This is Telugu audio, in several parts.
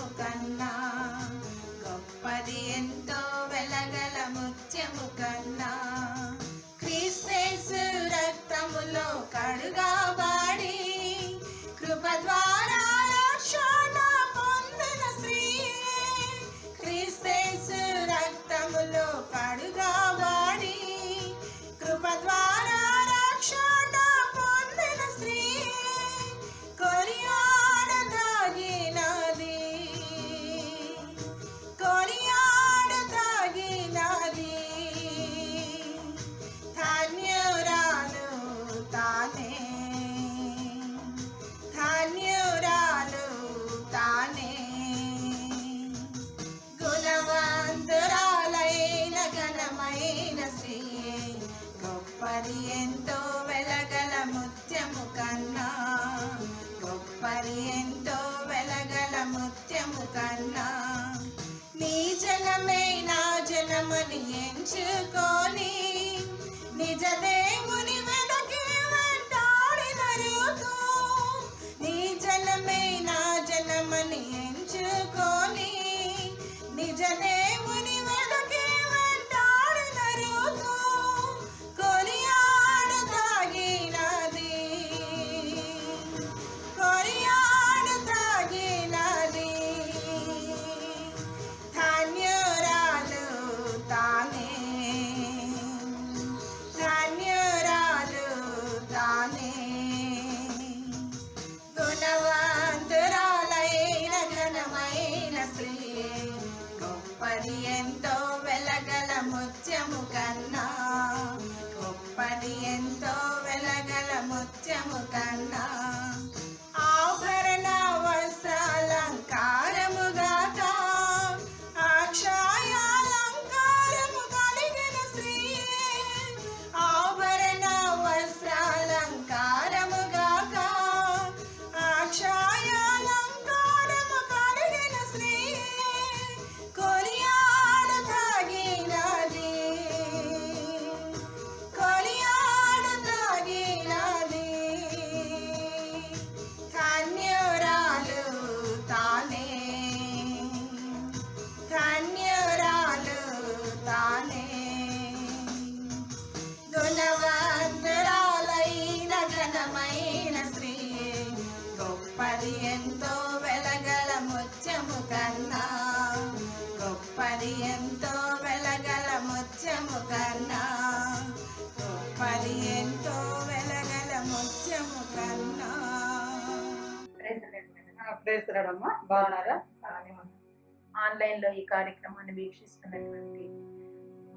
ముత్యము కన్నా గొప్పది ఎంతో వెలగల ముత్యము కన్నా క్రీస్తు రక్తములో కడుగబడి కృప ద్వారా రక్షణ పొందిన స్త్రీ క్రీస్తు రక్తములో కడుగబడి కృప ద్వారా రక్షణ పొందిన స్త్రీ కొనియాడదగినది కొనియాడదగినది ధన్యురాలు తానే ధన్యురాలు తానే గుణవంతురాలైన ఘనమైన స్త్రీ గొప్పది ఎంతో వెలగల ముత్యము కన్నా గొప్పది ఎంతో వెలగల ముత్యము కన్నా నీ జనమే నా జనమని ఎంచుకొని నిజ దేవుని వెదకి వెంటాడిన రూతు నీ జనమే నా జనమని ఎంచుకొని నిజ దేవుని వెదకి వెంటాడిన రూతు కొనియాడదగినది కొనియాడదగినది ధన్యురాలు తానే ధన్యురాలు తానే గుణవంతురాలైన ఘనమైన స్త్రీ గొప్పది ఎంతో వెలగల ముత్యము కన్నా గొప్పది ఎంతో వెలగల ముత్యము కన్నా ఆభరణ వస్త్రాలంకారముగాక అక్షయాలంకారము కలిగిన స్త్రీ ఆభరణ వస్త్రాలంకారముగాక అక్షయాలంకారము కలిగిన స్త్రీ కొనియాడదగినది కొనియాడదగినది ధన్యురాలు తానే ధన్యురాలు తానే గుణవంతురాలైన ఘనమైన స్త్రీ గొప్పది ఎంతో వెలగల ముత్యము కన్నా గొప్పది ఎంతో వెలగల ముత్యము కన్నా గొప్పది ఎంతో వెలగల ముత్యము కన్నా ప్రేస్తున్నాడమ్మా బాగున్నారా? ఆన్లైన్ లో ఈ కార్యక్రమాన్ని వీక్షిస్తున్నటువంటి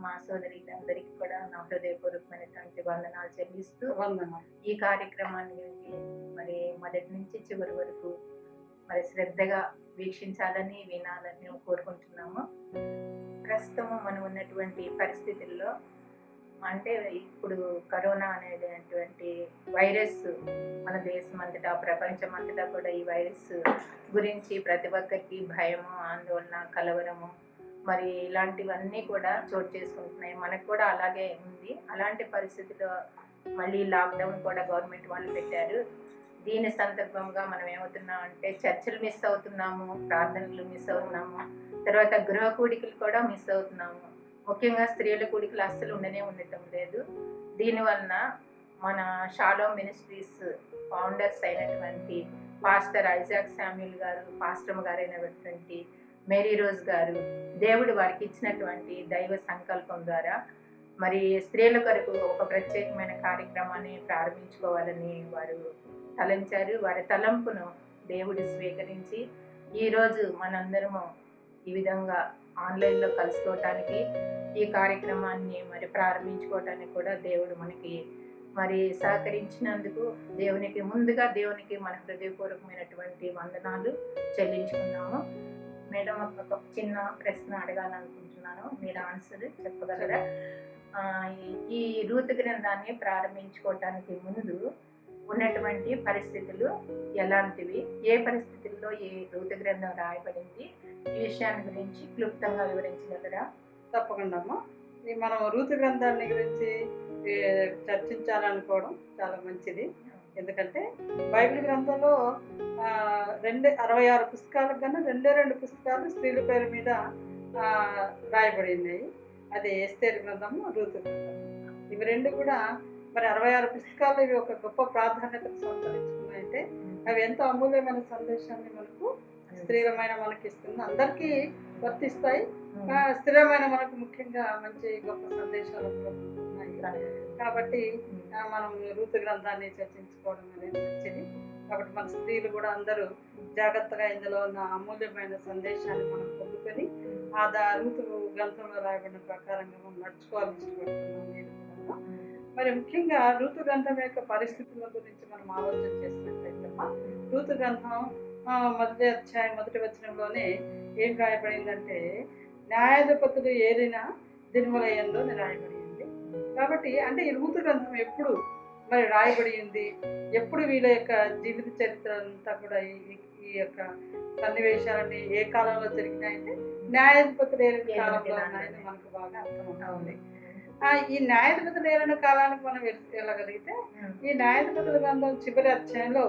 మా సోదరులందరికీ కూడా నా హృదయపూర్వకమైనటువంటి వందనాలు చెల్లిస్తూ ఈ కార్యక్రమాన్ని మరి మొదటి నుంచి చివరి వరకు మరి శ్రద్ధగా వీక్షించాలని వినాలని కోరుకుంటున్నాము. ప్రస్తుతం మనం ఉన్నటువంటి పరిస్థితుల్లో అంటే ఇప్పుడు కరోనా అనేటువంటి వైరస్ మన దేశం అంతటా ప్రపంచం అంతటా కూడా ఈ వైరస్ గురించి ప్రతి ఒక్కరికి భయము ఆందోళన కలవరము మరి ఇలాంటివన్నీ కూడా చోటు చేసుకుంటున్నాయి. మనకు కూడా అలాగే ఉంది. అలాంటి పరిస్థితిలో మళ్ళీ లాక్డౌన్ కూడా గవర్నమెంట్ వాళ్ళు పెట్టారు. దీని సందర్భంగా మనం ఏమవుతున్నాం అంటే చర్చలు మిస్ అవుతున్నాము, ప్రార్థనలు మిస్ అవుతున్నాము, తర్వాత గృహ కూడికలు కూడా మిస్ అవుతున్నాము. ముఖ్యంగా స్త్రీల కూడికలు అస్సలు ఉండటం లేదు. దీనివలన మన షాలోమ్ మినిస్ట్రీస్ ఫౌండర్స్ అయినటువంటి పాస్టర్ ఐజాక్ శామ్యూల్ గారు, పాస్టర్ గారైనటువంటి మేరీ రోజ్ గారు దేవుడు వారికి ఇచ్చినటువంటి దైవ సంకల్పం ద్వారా మరి స్త్రీల కొరకు ఒక ప్రత్యేకమైన కార్యక్రమాన్ని ప్రారంభించుకోవాలని వారు తలంచారు. వారి తలంపును దేవుడు స్వీకరించి ఈరోజు మనందరము ఈ విధంగా ఆన్లైన్లో కలుసుకోవటానికి ఈ కార్యక్రమాన్ని మరి ప్రారంభించుకోవటానికి కూడా దేవుడు మనకి మరి సహకరించినందుకు ముందుగా దేవునికి మన హృదయపూర్వకమైనటువంటి వందనాలు చెల్లించుకున్నాము. మేడం ఒక చిన్న ప్రశ్న అడగాలనుకుంటున్నాను, మీరు ఆన్సర్ చెప్పగలరా? ఈ రూతు గ్రంథాన్ని ప్రారంభించుకోవటానికి ముందు ఉన్నటువంటి పరిస్థితులు ఎలాంటివి, ఏ పరిస్థితుల్లో ఈ రూతు గ్రంథం రాయబడింది, ఈ విషయాన్ని గురించి క్లుప్తంగా వివరించగలరా? తప్పకుండా అమ్మా. మనం రూతు గ్రంథాన్ని గురించి చర్చించాలనుకోవడం చాలా మంచిది. ఎందుకంటే బైబిల్ గ్రంథంలో 66 పుస్తకాలకు కన్నా 2 పుస్తకాలు స్త్రీల పేరు మీద రాయబడి ఉన్నాయి. అది ఎస్తేరు గ్రంథము, రూతు గ్రంథం. ఇవి రెండు కూడా మరి 66 పుస్తకాలు ఇవి ఒక గొప్ప ప్రాధాన్యతను సంతరించుకున్నాయంటే అవి ఎంతో అమూల్యమైన సందేశాన్ని మనకు స్త్రీలమైన మనకి ఇస్తుంది. అందరికీ వర్తిస్తాయి. స్థిరమైన మనకు ముఖ్యంగా మంచి గొప్ప సందేశాలు కూడా ఉన్నాయి. కాబట్టి మనం రూతు గ్రంథాన్ని చర్చించుకోవడం అనేది మంచిది. కాబట్టి మన స్త్రీలు కూడా అందరూ జాగ్రత్తగా ఇందులో ఉన్న అమూల్యమైన సందేశాన్ని మనం పొందుకొని రూతు గ్రంథంలో రాయబడిన ప్రకారంగా మనం నడుచుకోవాలని ఇష్టపడుతున్నాం. నేను కూడా మరి ముఖ్యంగా రూతు గ్రంథం యొక్క పరిస్థితుల గురించి మనం ఆలోచన చేసినట్లయితే రూతు గ్రంథం మొదటి అధ్యాయం మొదటి వచనంలోనే ఏం రాయబడిందంటే న్యాయాధిపతులు ఏలిన దినములయందు రాయబడింది. కాబట్టి అంటే ఈ రూతు గ్రంథం ఎప్పుడు మరి రాయబడి ఉంది, ఎప్పుడు వీళ్ళ యొక్క జీవిత చరిత్ర అంతా కూడా ఈ యొక్క సన్నివేశాలని ఏ కాలంలో జరిగినాయంటే న్యాయాధిపతులు ఏలిన కాలంలో ఉన్నాయని మనకు బాగా అర్థమవుతుంది. ఈ న్యాయాధిపతులు ఏలిన కాలానికి మనం వెళ్ళగలిగితే ఈ న్యాయాధిపతుల గ్రంథం చివరి అధ్యాయంలో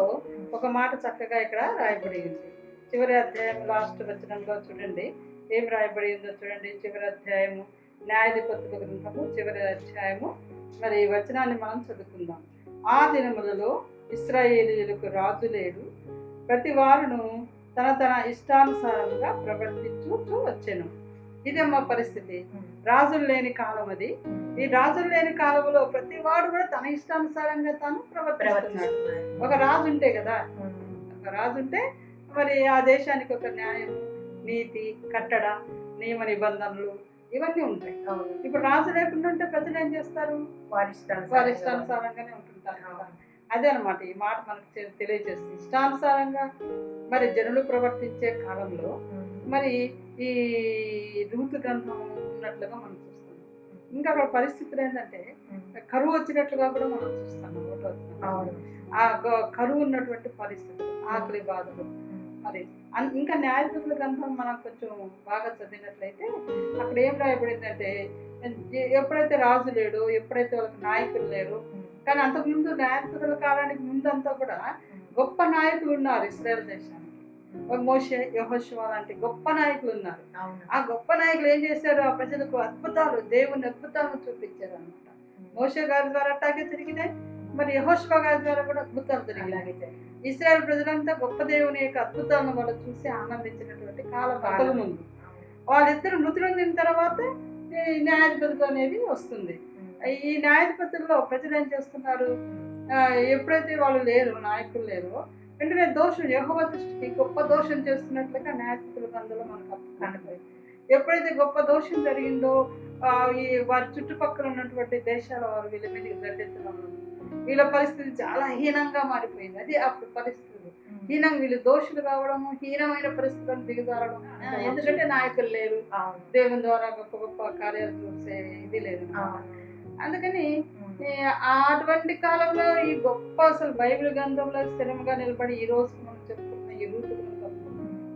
ఒక మాట చక్కగా ఇక్కడ రాయబడి ఉంది. చివరి అధ్యాయం లాస్ట్ వచనంలో చూడండి ఏం రాయబడి ఉందో చూడండి. చివరి అధ్యాయము న్యాయాధిపతుల గ్రంథము చివరి అధ్యాయము మరి ఈ వచనాన్ని మనం చదువుకుందాం. ఆ దినములలో ఇశ్రాయేలీయులకు రాజు లేడు, ప్రతి వారును తన తన ఇష్టానుసారంగా ప్రవర్తించుతూ వచ్చెను. ఇదమ్మా పరిస్థితి. రాజులు లేని కాలం అది. ఈ రాజులు లేని కాలంలో ప్రతి వాడు కూడా తన ఇష్టానుసారంగా తాను ప్రవర్తిస్తున్నాడు. ఒక రాజు ఉంటే కదా, ఒక రాజు ఉంటే మరి ఆ దేశానికి ఒక న్యాయం, నీతి, కట్టడ, నియమ నిబంధనలు ఇవన్నీ ఉంటాయి. ఇప్పుడు రాజు లేకుండా ఉంటే ప్రజలు ఏం చేస్తారు? వారి ఇష్టానుసారంగానే ఉంటుంటారు. అదే అనమాట ఈ మాట మనకు తెలియజేస్తుంది. ఇష్టానుసారంగా మరి జనులు ప్రవర్తించే కాలంలో మరి ఈ రూతు గ్రంథం ఉన్నట్లుగా మనం చూస్తున్నాం. ఇంకా అక్కడ పరిస్థితులు ఏంటంటే కరువు వచ్చినట్లుగా కూడా మనం చూస్తున్నాం. ఆ కరువు ఉన్నటువంటి పరిస్థితులు, ఆకలి బాధలు. మరి ఇంకా న్యాయాధిపతుల గ్రంథం మనం కొంచెం బాగా చదివినట్లయితే అక్కడ ఏం రాయబడిందంటే ఎప్పుడైతే రాజు లేడు, ఎప్పుడైతే వాళ్ళకి నాయకులు లేరు, కానీ అంతకుముందు న్యాయాధిపతుల కాలానికి ముందంతా కూడా గొప్ప నాయకులు ఉన్నారు ఇశ్రాయేలు దేశానికి. మోషే, యెహోషువ లాంటి గొప్ప నాయకులు ఉన్నారు. ఆ గొప్ప నాయకులు ఏం చేశారు? ఆ ప్రజలకు అద్భుతాలు, దేవుని అద్భుతాలను చూపించారు అనమాట. మోషే గారి ద్వారా అట్టాగే జరిగినాయి, మరి యెహోషువ గారి ద్వారా కూడా అద్భుతాలు జరిగినాయి. ఇశ్రాయేల్ ప్రజలంతా గొప్ప దేవుని యొక్క అద్భుతాలను వాళ్ళు చూసి ఆనందించినటువంటి కాలం అంతకు ముందు. వాళ్ళిద్దరు మృతి పొందిన తర్వాత ఈ న్యాయాధిపతులు అనేది వస్తుంది. ఈ న్యాయాధిపతుల్లో ప్రజలు ఏం చేస్తున్నారు? ఎప్పుడైతే వాళ్ళు లేరు, నాయకులు లేరు, వెంటనే దోషం, యెహోవా దృష్టికి గొప్ప దోషం చేస్తున్నట్లుగా న్యాయాధిపతుల గ్రంథంలో మనకు కనపడింది. ఎప్పుడైతే గొప్ప దోషం జరిగిందో ఈ వారి చుట్టుపక్కల ఉన్నటువంటి దేశాల వారు వీళ్ళ మీదకి దండెత్తడం, వీళ్ళ పరిస్థితి చాలా హీనంగా మారిపోయింది. అది అప్పుడు పరిస్థితులు హీనంగా, వీళ్ళు దోషులు కావడము, హీనమైన పరిస్థితులను దిగజారడం. ఎందుకంటే నాయకులు లేరు, దేవుని ద్వారా గొప్ప గొప్ప కార్యాలు చూసే ఇది లేదు. అందుకని అటువంటి కాలంలో ఈ గొప్ప అసలు బైబిల్ గ్రంథంలో స్థిరంగా నిలబడి ఈ రోజు మనం చెప్పుకున్న ఈ రూతు గ్రంథం,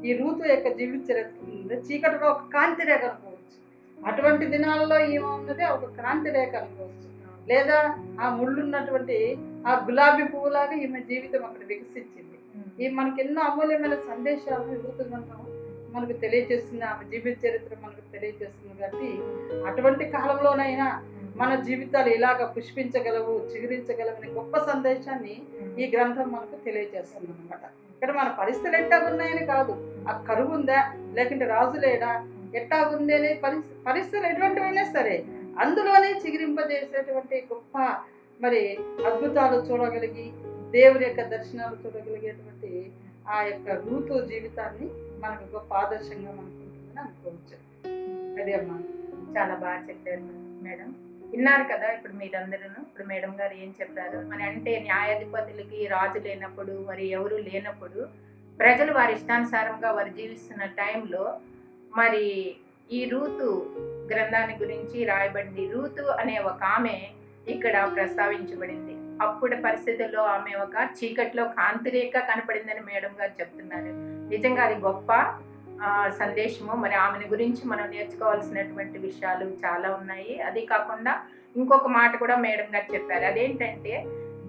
ఈ రూతు యొక్క జీవిత చరిత్ర చీకటిలో ఒక కాంతి రేఖ అనుకోవచ్చు. అటువంటి దినాలలో ఏమో ఉన్నది ఒక క్రాంతి రేఖ అనుకోవచ్చు. లేదా ఆ ముళ్ళున్నటువంటి ఆ గులాబీ పువ్వులాగా ఈమె జీవితం అక్కడ వికసించింది. ఈ మనకి ఎన్నో అమూల్యమైన సందేశాలను రూతు గ్రంథం మనకు తెలియజేస్తుంది. ఆమె జీవిత చరిత్ర మనకు తెలియజేస్తుంది. కాబట్టి అటువంటి కాలంలోనైనా మన జీవితాలు ఇలాగ పుష్పించగలవు, చిగురించగలవని గొప్ప సందేశాన్ని ఈ గ్రంథం మనకు తెలియజేస్తుంది అనమాట. ఇక్కడ మన పరిస్థితులు ఎట్టాగున్నాయని కాదు, ఆ కరువు ఉందా, లేకుంటే రాజు లేడా, ఎట్టాగుంది అనే పరిస్థితులు ఎటువంటివైనా సరే అందులోనే చిగురింపజేసేటువంటి గొప్ప మరి అద్భుతాలు చూడగలిగి, దేవుని యొక్క దర్శనాలు చూడగలిగేటువంటి ఆ యొక్క రూతు జీవితాన్ని మనకు గొప్ప ఆదర్శంగా మనకు ఉంటుందని అనుకోవచ్చు. అదే అమ్మా, చాలా బాగా చెప్పారు మేడం. విన్నారు కదా ఇప్పుడు మీరందరూ. ఇప్పుడు మేడం గారు ఏం చెప్పారు మరి అంటే న్యాయాధిపతులకి రాజు లేనప్పుడు, మరి ఎవరు లేనప్పుడు ప్రజలు వారి ఇష్టానుసారంగా వారు జీవిస్తున్న టైంలో మరి ఈ రూతు గ్రంథాన్ని గురించి రాయబడింది. రూతు అనే ఒక ఆమె ఇక్కడ ప్రస్తావించబడింది. అప్పుడు పరిస్థితుల్లో ఆమె ఒక చీకట్లో కాంతిరేఖ కనపడిందని మేడం గారు చెప్తున్నారు. నిజంగా అది గొప్ప సందేశము. మరి ఆమెను గురించి మనం నేర్చుకోవాల్సినటువంటి విషయాలు చాలా ఉన్నాయి. అది కాకుండా ఇంకొక మాట కూడా మేడం గారు చెప్పారు. అదేంటంటే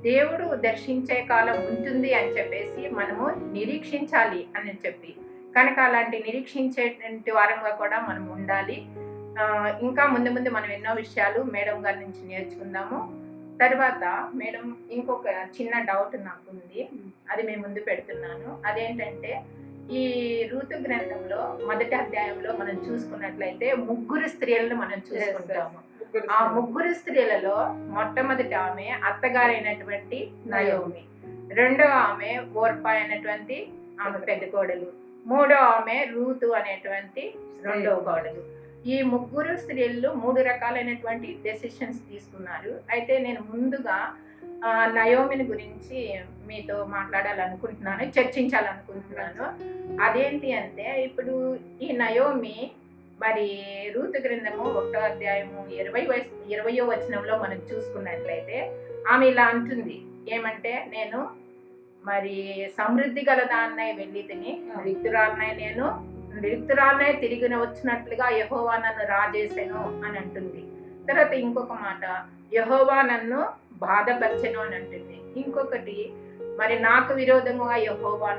దేవుడు దర్శించే కాలం ఉంటుంది అని చెప్పేసి మనము నిరీక్షించాలి అని చెప్పి కనుక అలాంటి నిరీక్షించేటువంటి వారంగా కూడా మనం ఉండాలి. ఇంకా ముందు ముందు మనం ఎన్నో విషయాలు మేడం గారి నుంచి నేర్చుకుందాము. తర్వాత మేడం ఇంకొక చిన్న డౌట్ నాకు ఉంది, అది మేము ముందు పెడుతున్నాను. అదేంటంటే ఈ ఋతు గ్రంథంలో మొదటి అధ్యాయంలో మనం చూసుకున్నట్లయితే 3 స్త్రీలను మనం చూసుకుంటాము. ఆ 3 స్త్రీలలో మొట్టమొదటి ఆమె అత్తగారైనటువంటి నయోమి, రెండో ఆమె ఓర్పా అయినటువంటి ఆమె పెద్ద కోడలు, మూడో ఆమె రూతు అనేటువంటి రెండవ కోడలు. ఈ 3 స్త్రీలు 3 రకాలైనటువంటి డెసిషన్స్ తీసుకున్నారు. అయితే నేను ముందుగా నయోమిని గురించి మీతో మాట్లాడాలనుకుంటున్నాను, చర్చించాలనుకుంటున్నాను. అదేంటి అంటే ఇప్పుడు ఈ నయోమి మరి రూతు గ్రంథము 1వ అధ్యాయము 20వ వచనంలో మనం చూసుకున్నట్లయితే ఆమె ఇలా అంటుంది, ఏమంటే నేను మరి సమృద్ధి గలదాన్నై వెళ్ళి తిని రిక్తురాన్నై తిరిగి వచ్చినట్లుగా యెహోవా నన్ను రాజేసెను అని అంటుంది. తర్వాత ఇంకొక మాట, యెహోవా నన్ను బాధపరచెను అని అంటుంది. ఇంకొకటి, మరి నాకు విరోధంగా యెహోవా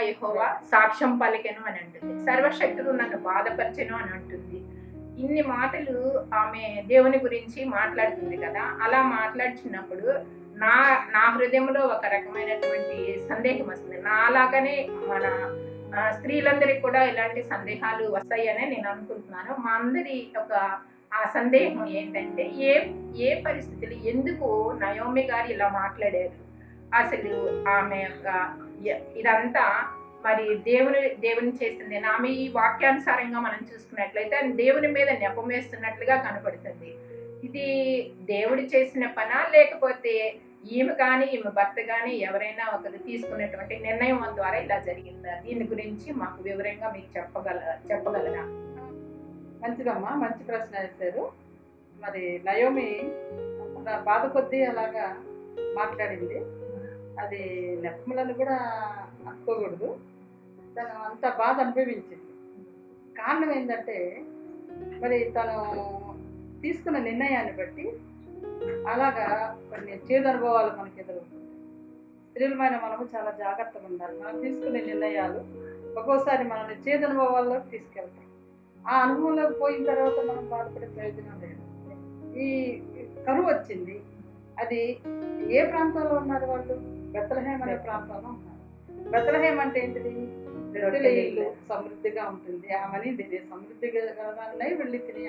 యెహోవా సాక్ష్యం పలికెను అని అంటుంది. సర్వశక్తుడు నన్ను బాధపరచెను అని అంటుంది. ఇన్ని మాటలు ఆమె దేవుని గురించి మాట్లాడుతుంది కదా. అలా మాట్లాడుతున్నప్పుడు నా హృదయంలో ఒక రకమైనటువంటి సందేహం వస్తుంది. నాలాగానే మన స్త్రీలందరికీ కూడా ఇలాంటి సందేహాలు వస్తాయనే నేను అనుకుంటున్నాను. మా అందరి ఒక ఆ సందేహం ఏంటంటే ఏ పరిస్థితులు, ఎందుకు నయోమి గారు ఇలా మాట్లాడారు, అసలు ఆమె యొక్క ఇదంతా మరి దేవుని చేసింది. ఆమె ఈ వాక్యానుసారంగా మనం చూసుకున్నట్లయితే దేవుని మీద నెపం వేస్తున్నట్లుగా కనపడుతుంది. ఇది దేవుడు చేసిన పనా, లేకపోతే ఈమె కానీ ఈమె భర్త కానీ ఎవరైనా ఒకరు తీసుకున్నటువంటి నిర్ణయం ద్వారా ఇలా జరిగిందా? దీని గురించి మాకు వివరంగా మీకు చెప్పగలరా? మంచిదమ్మా, మంచి ప్రశ్న వేశారు. మరి నయోమి బాధ కొద్దీ అలాగా మాట్లాడింది. అది నెపములను కూడా అనుకోకూడదు. తను అంత బాధ అనుభవించింది. కారణం ఏంటంటే మరి తను తీసుకున్న నిర్ణయాన్ని బట్టి అలాగా కొన్ని చేదు అనుభవాలు మనకి ఎదురవుతుంటాయి. స్త్రీలమైన మనము చాలా జాగ్రత్తగా ఉండాలి. మనం తీసుకునే నిర్ణయాలు ఒక్కోసారి మనల్ని చేదు అనుభవాల్లో తీసుకెళ్తాయి. ఆ అనుభవంలోకి పోయిన తర్వాత మనం బాధపడే ప్రయోజనం లేదు. ఈ కరువు వచ్చింది. అది ఏ ప్రాంతంలో ఉన్నారు వాళ్ళు? బెత్లెహేం అనే ప్రాంతంలో ఉన్నారు. బెత్లెహేం అంటే ఏంటిది? రొట్టెల ఇల్లు, సమృద్ధిగా ఉంటుంది. ఆమెని సమృద్ధిగా గలదాన్ని వెళ్ళి తిని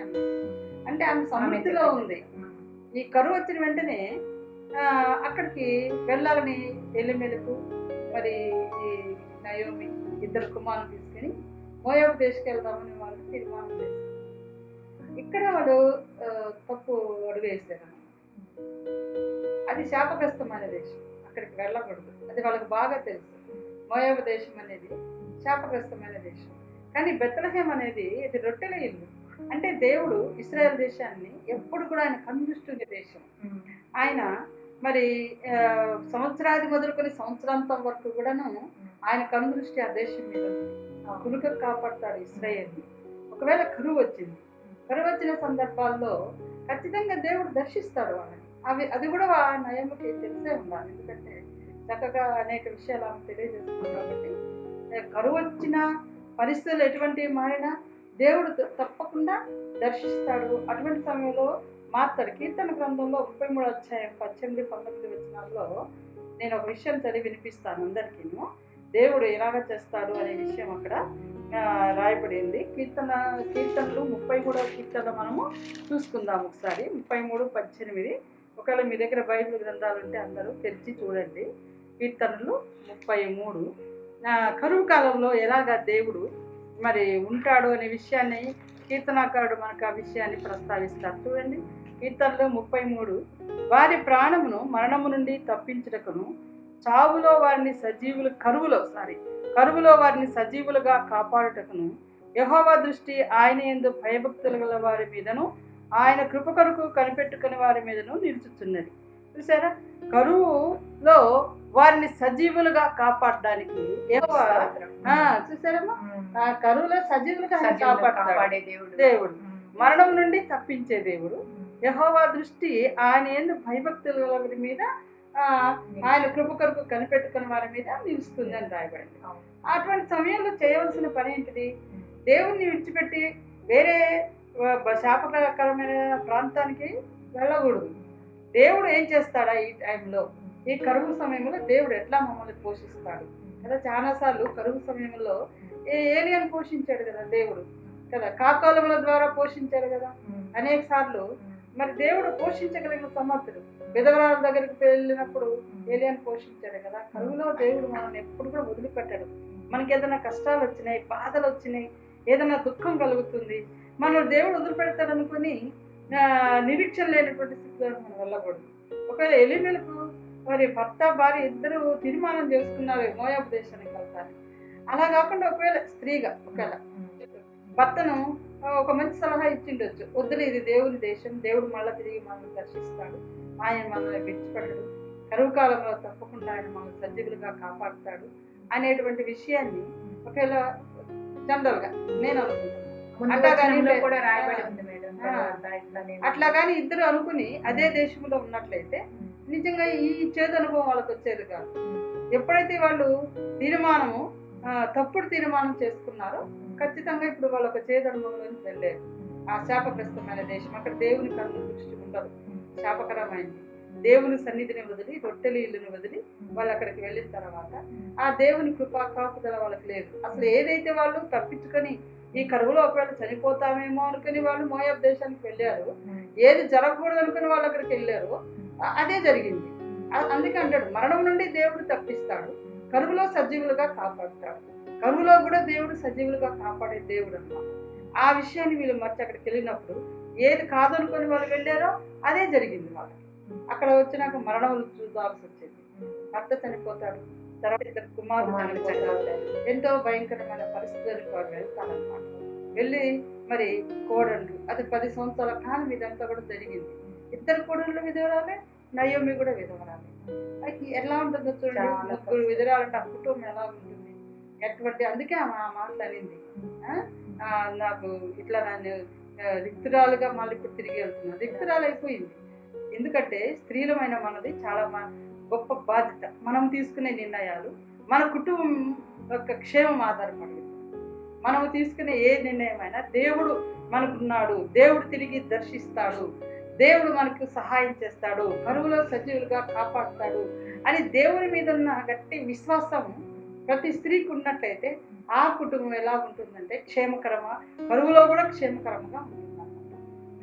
అంటే ఆమె సమృద్ధిలో ఉంది. ఈ కరువు వచ్చిన వెంటనే అక్కడికి వెళ్ళాలని ఎలిమెలకు మరి ఈ నయోమి 2 కుమారులు తీసుకుని మోయాబు దేశకి వెళ్దామని వాళ్ళు తీర్మానం చేశారు. ఇక్కడ వాళ్ళు తప్పు అడుగు వేశారు. అది శాపగ్రస్తమైన దేశం, అక్కడికి వెళ్ళకూడదు. అది వాళ్ళకి బాగా తెలుసు. మోయాబు దేశం అనేది శాపగ్రస్తమైన దేశం. కానీ బెత్లెహేం అనేది ఇది రొట్టెల ఇల్లు. అంటే దేవుడు ఇశ్రాయేల్ దేశాన్ని ఎప్పుడు కూడా ఆయన కనుదృష్టి దేశం. ఆయన మరి సంవత్సరాది మొదలుకొని సంవత్సరాంతం వరకు కూడాను ఆయన కనుదృష్టి ఆ దేశం మీద కునుక కాపాడుతాడు ఇశ్రాయేల్ని. ఒకవేళ కరువు వచ్చిన సందర్భాల్లో ఖచ్చితంగా దేవుడు దర్శిస్తాడు వాళ్ళని. అది కూడా నయోమికి తెలిసే ఉండాలి. ఎందుకంటే చక్కగా అనేక విషయాలు ఆమె తెలియజేస్తుంది కాబట్టి కరువు వచ్చిన పరిస్థితులు ఎటువంటి మారినా దేవుడు తప్పకుండా దర్శిస్తాడు. అటువంటి సమయంలో మాత్రం కీర్తన గ్రంథంలో 33వ అధ్యాయం 18-19 వచనాల్లో నేను ఒక విషయం చదివి వినిపిస్తాను అందరికీ. దేవుడు ఎలాగ చేస్తాడు అనే విషయం అక్కడ రాయబడింది. కీర్తనలు 33వ కీర్తన మనము చూసుకుందాం ఒకసారి. 33:18. ఒకవేళ మీ దగ్గర బైబిల్ గ్రంథాలు ఉంటే అందరూ తెరిచి చూడండి. కీర్తనలు 33. కరువు కాలంలో ఎలాగా దేవుడు మరి ఉంటాడు అనే విషయాన్ని కీర్తనాకారుడు మనకు ఆ విషయాన్ని ప్రస్తావిస్తారు. చూడండి, కీర్తనలు 33. వారి ప్రాణమును మరణము నుండి తప్పించుటకును, చావులో వారిని కరువులో వారిని సజీవులుగా కాపాడుటకును, యెహోవా దృష్టి ఆయన యందు భయభక్తులు గల వారి మీదను, ఆయన కృప కొరకు కనిపెట్టుకుని వారి మీదను నిలుచుచున్నది. చూసారా, కరువులో వారిని సజీవులుగా కాపాడడానికి యెహోవా చూసారమ్మా, కరువులో సజీవులుగా కాపాడే దేవుడు, మరణం నుండి తప్పించే దేవుడు, యెహోవా దృష్టి ఆయన యందు భయభక్తుల వారి మీద ఆయన కృప కొరకు కనిపెట్టుకున్న వారి మీద నిలుస్తుంది అని రాయబడింది. అటువంటి సమయంలో చేయవలసిన పని ఏంటిది? దేవుణ్ణి విడిచిపెట్టి వేరే శాపకరమైన ప్రాంతానికి వెళ్ళకూడదు. దేవుడు ఏం చేస్తాడా ఈ టైంలో, ఈ కరువు సమయంలో దేవుడు ఎట్లా మమ్మల్ని పోషిస్తాడు కదా. చాలాసార్లు కరువు సమయంలో ఏలియన్ పోషించాడు కదా దేవుడు కదా, కాకాలముల ద్వారా పోషించాడు కదా అనేక సార్లు. మరి దేవుడు పోషించగలిగిన సమర్థుడు. విధవరాల దగ్గరికి వెళ్ళినప్పుడు ఏలియన్ పోషించాడు కదా. కరువులో దేవుడు మనల్ని ఎప్పుడు కూడా వదిలిపెట్టాడు. మనకి ఏదైనా కష్టాలు వచ్చినాయి, బాధలు వచ్చినాయి, ఏదైనా దుఃఖం కలుగుతుంది, మనం దేవుడు వదిలిపెడతాడు అనుకుని నిరీక్షణ లేనటువంటి స్థితిలో మనం వెళ్ళకూడదు. ఒకవేళ ఎలిమెలకు మరి భర్త భార్య ఇద్దరు తీర్మానం చేసుకున్నారు మోయాబు దేశానికి వెళ్తారు. అలా కాకుండా ఒకవేళ స్త్రీగా ఒకవేళ భర్తను ఒక మంచి సలహా ఇచ్చిండొచ్చు, వద్దులే ఇది దేవుని దేశం, దేవుడు మళ్ళీ తిరిగి మనల్ని దర్శిస్తాడు, ఆయన మనల్ని విడిచిపెట్టడు, కరువు కాలంలో తప్పకుండా ఆయన మనల్ని సజీవులుగా కాపాడుతాడు అనేటువంటి విషయాన్ని ఒకవేళ జనరల్ గా నేను అనుకుంటున్నాను. అట్లా కానీ ఇద్దరు అనుకుని అదే దేశంలో ఉన్నట్లయితే నిజంగా ఈ చేదు అనుభవం వాళ్ళకి వచ్చేది కాదు. ఎప్పుడైతే వాళ్ళు తప్పుడు తీర్మానం చేసుకున్నారో ఖచ్చితంగా ఇప్పుడు వాళ్ళు ఒక చేదు అనుభవంలోకి వెళ్ళారు. ఆ శాపగ్రస్తమైన దేశం, అక్కడ దేవుని కన్ను దృష్టి ఉండదు, శాపకరమైంది. దేవుని సన్నిధిని వదిలి రొట్టెలు ఇల్లుని వదిలి వాళ్ళు అక్కడికి వెళ్ళిన తర్వాత ఆ దేవుని కృపా కాపుదల వాళ్ళకి లేదు. అసలు ఏదైతే వాళ్ళు తప్పించుకొని ఈ కరువులో ఒకవేళ చనిపోతామేమో అనుకుని వాళ్ళు మోయాబు దేశానికి వెళ్ళారు, ఏది జరగకూడదు అనుకుని వాళ్ళు అక్కడికి వెళ్ళారు, అదే జరిగింది. అందుకే అంటాడు, మరణం నుండి దేవుడు తప్పిస్తాడు, కరువులో సజీవులుగా కాపాడుతాడు. కరువులో కూడా దేవుడు సజీవులుగా కాపాడే దేవుడు అన్నమాట. ఆ విషయాన్ని వీళ్ళు మర్చి అక్కడికి వెళ్ళినప్పుడు ఏది కాదనుకొని వాళ్ళు వెళ్ళారో అదే జరిగింది వాళ్ళకి. అక్కడ వచ్చినాక మరణములు చూడాల్సి వచ్చింది. భర్త చనిపోతాడు, తర్వాత ఇద్దరు కుమారులు చనిపోతాడు. ఎంతో భయంకరమైన పరిస్థితులకు వాడు వెళ్తాడనమాట. వెళ్ళి మరి కోడళ్ళు, అది 10 సంవత్సరాల కాలం ఇదంతా కూడా జరిగింది. ఇద్దరు కోడళ్ళు విధవరాలే, నయోమి కూడా విధవరాలే. అది ఎలా ఉంటుందో చూడండి, ముగ్గురు విధవరాలంటే ఆ కుటుంబం ఎలా ఉంటుంది ఎటువంటి. అందుకే ఆ మాటలు అనింది, నాకు ఇట్లా నన్ను రిక్తురాలుగా మళ్ళీ ఇప్పుడు తిరిగి వెళ్తున్నాను. రిక్తురాలు అయిపోయింది. ఎందుకంటే స్త్రీలమైన మనది చాలా గొప్ప బాధ్యత. మనం తీసుకునే నిర్ణయాలు మన కుటుంబం యొక్క క్షేమం ఆధారపడి, మనము తీసుకునే ఏ నిర్ణయమైనా దేవుడు మనకున్నాడు, దేవుడు తిరిగి దర్శిస్తాడు, దేవుడు మనకు సహాయం చేస్తాడు, కరువులో సజీవులుగా కాపాడుతాడు అని దేవుని మీద ఉన్న గట్టి విశ్వాసం ప్రతి స్త్రీకి ఉన్నట్లయితే ఆ కుటుంబం ఎలా ఉంటుందంటే క్షేమకరమా, కరువులో కూడా క్షేమకరంగా ఉంటుంది.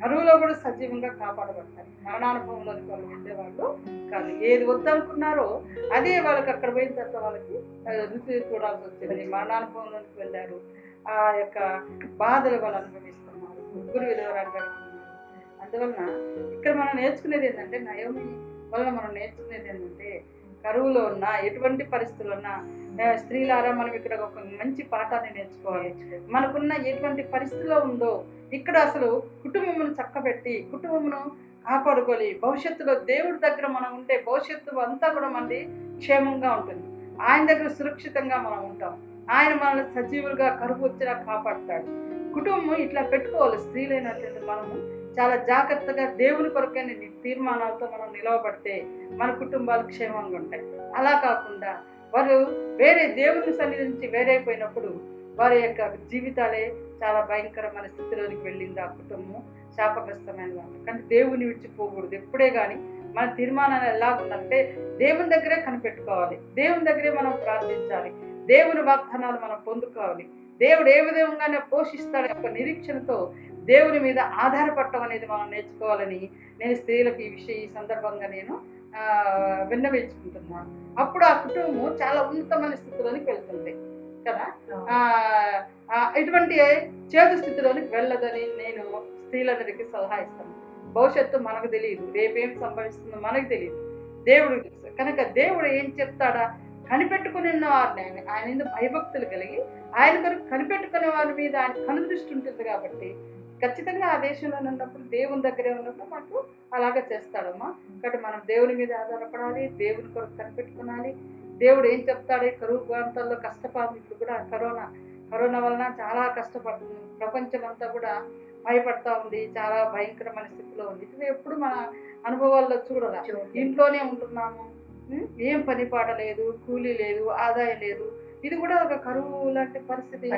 కరువులో కూడా సజీవంగా కాపాడబడతారు. మరణానుభవంలోకి వాళ్ళు వెళ్ళేవాళ్ళు కాదు. ఏది వద్దనుకున్నారో అదే వాళ్ళకి అక్కడ పోయిన తర్వాత వాళ్ళకి రుచి చూడాల్సి వచ్చింది. మరణానుభవంలోకి వెళ్ళారు, ఆ యొక్క బాధలు వాళ్ళు అనుభవిస్తున్నారు, ముగ్గురు విధవరాలుగా ఉన్నారు. అందువలన ఇక్కడ మనం నేర్చుకునేది ఏంటంటే, నయోమి వల్ల మనం నేర్చుకునేది ఏంటంటే, కరువులో ఉన్న ఎటువంటి పరిస్థితులు ఉన్నా స్త్రీలారా మనం ఇక్కడ ఒక మంచి పాఠాన్ని నేర్చుకోవాలి. మనకున్న ఎటువంటి పరిస్థితిలో ఉందో ఇక్కడ అసలు కుటుంబమును చక్కబెట్టి కుటుంబమును కాపాడుకోవాలి. భవిష్యత్తులో దేవుడి దగ్గర మనం ఉంటే భవిష్యత్తు అంతా కూడా మనది క్షేమంగా ఉంటుంది. ఆయన దగ్గర సురక్షితంగా మనం ఉంటాం. ఆయన మనల్ని సజీవులుగా కరువు వచ్చినా కాపాడుతాడు. కుటుంబం ఇట్లా పెట్టుకోవాలి. స్త్రీలైనటువంటి మనము చాలా జాగ్రత్తగా దేవుని కొరకైన తీర్మానాలతో మనం నిలవబడితే మన కుటుంబాలు క్షేమంగా ఉంటాయి. అలా కాకుండా వారు వేరే దేవుని సన్నిధి నుంచి వేరైపోయినప్పుడు వారి యొక్క జీవితాలే చాలా భయంకరమైన స్థితిలోనికి వెళ్ళింది. ఆ కుటుంబం శాపగ్రస్తమైన వాళ్ళు. కానీ దేవుని విడిచిపోకూడదు ఎప్పుడే. కానీ మన తీర్మానాలు ఎలా ఉందంటే దేవుని దగ్గరే కనిపెట్టుకోవాలి, దేవుని దగ్గరే మనం ప్రార్థించాలి, దేవుని వాగ్దానాలు మనం పొందుకోవాలి. దేవుడు ఏ విధంగానే పోషిస్తాడు యొక్క నిరీక్షణతో దేవుని మీద ఆధారపడటం అనేది మనం నేర్చుకోవాలని నేను స్త్రీలకు ఈ సందర్భంగా నేను విన్నవించుకుంటున్నాను. అప్పుడు ఆ కుటుంబం చాలా ఉన్నతమైన స్థితిలోనికి వెళ్తుంది కదా. ఇటువంటి చేదు స్థితిలోనికి వెళ్ళదని నేను స్త్రీలందరికీ సలహా ఇస్తాను. భవిష్యత్తు మనకు తెలియదు, రేపేం సంభవిస్తుందో మనకు తెలియదు, దేవుడు తెలుసు. కనుక దేవుడు ఏం చెప్తాడా కనిపెట్టుకుని వారిని, ఆయన మీద భయభక్తులు కలిగి ఆయన కొరకు కనిపెట్టుకునే వారి మీద ఆయన కనుదృష్టి ఉంటుంది. కాబట్టి ఖచ్చితంగా ఆ దేశంలో ఉన్నప్పుడు దేవుని దగ్గరే ఉన్నప్పుడు మాకు అలాగే చేస్తాడమ్మా. కాబట్టి మనం దేవుని మీద ఆధారపడాలి, దేవుని కొరకు కనిపెట్టుకోవాలి. దేవుడు ఏం చెప్తాడు, కరువు ప్రాంతాల్లో కష్టపడుతుంది. ఇప్పుడు కూడా కరోనా వలన చాలా కష్టపడుతుంది. ప్రపంచం అంతా కూడా భయపడతా ఉంది, చాలా భయంకరమైన స్థితిలో ఉంది. ఇది ఎప్పుడు మన అనుభవాల్లో చూడాలి. ఇంట్లోనే ఉంటున్నాము, ఏం పని పాట లేదు, కూలీ లేదు, ఆదాయం లేదు. ఇది కూడా ఒక కరువు లాంటి పరిస్థితి,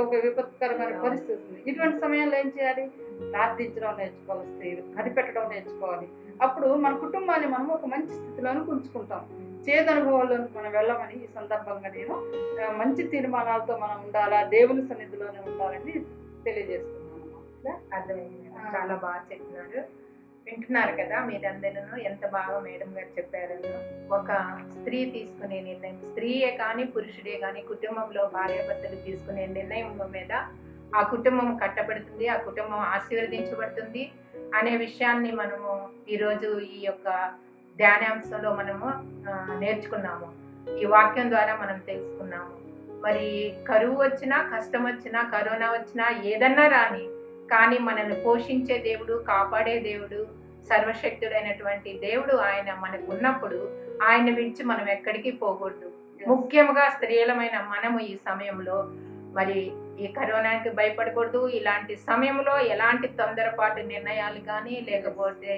ఒక విపత్కరమైన పరిస్థితి ఉంది. ఇటువంటి సమయంలో ఏం చేయాలి? ప్రార్థించడం నేర్చుకోవాలి, స్త్రీలు కనిపెట్టడం నేర్చుకోవాలి. అప్పుడు మన కుటుంబాన్ని మనం ఒక మంచి స్థితిలోనే ఉంచుకుంటాం. చేదనుభవాల్లోకి మనం వెళ్ళమని ఈ సందర్భంగా నేను మంచి తీర్మానాలతో మనం ఉండాలా, దేవుని సన్నిధిలోనే ఉండాలని తెలియజేస్తున్నాను. అర్థమైంది. చాలా బాగా చెప్పినారు. వింటున్నారు కదా మీరందరూ ఎంత బాగా మేడం గారు చెప్పారు. ఒక స్త్రీ తీసుకునే నిర్ణయం, స్త్రీయే కానీ పురుషుడే కానీ కుటుంబంలో భార్యాభర్తలు తీసుకునే నిర్ణయం మీద ఆ కుటుంబం కట్టబడుతుంది, ఆ కుటుంబం ఆశీర్వదించబడుతుంది అనే విషయాన్ని మనము ఈరోజు ఈ యొక్క ధ్యానాంశంలో మనము నేర్చుకున్నాము. ఈ వాక్యం ద్వారా మనం తెలుసుకున్నాము. మరి కరువు వచ్చినా, కష్టం వచ్చినా, కరోనా వచ్చినా, ఏదన్నా రాని, కానీ మనల్ని పోషించే దేవుడు, కాపాడే దేవుడు, సర్వశక్తుడైనటువంటి దేవుడు ఆయన మనకు ఉన్నప్పుడు ఆయన విడిచి మనం ఎక్కడికి పోకూడదు. ముఖ్యంగా స్త్రీలమైన మనము ఈ సమయంలో మరి ఈ కరోనాకి భయపడకూడదు. ఇలాంటి సమయంలో ఎలాంటి తొందరపాటు నిర్ణయాలు కానీ లేకపోతే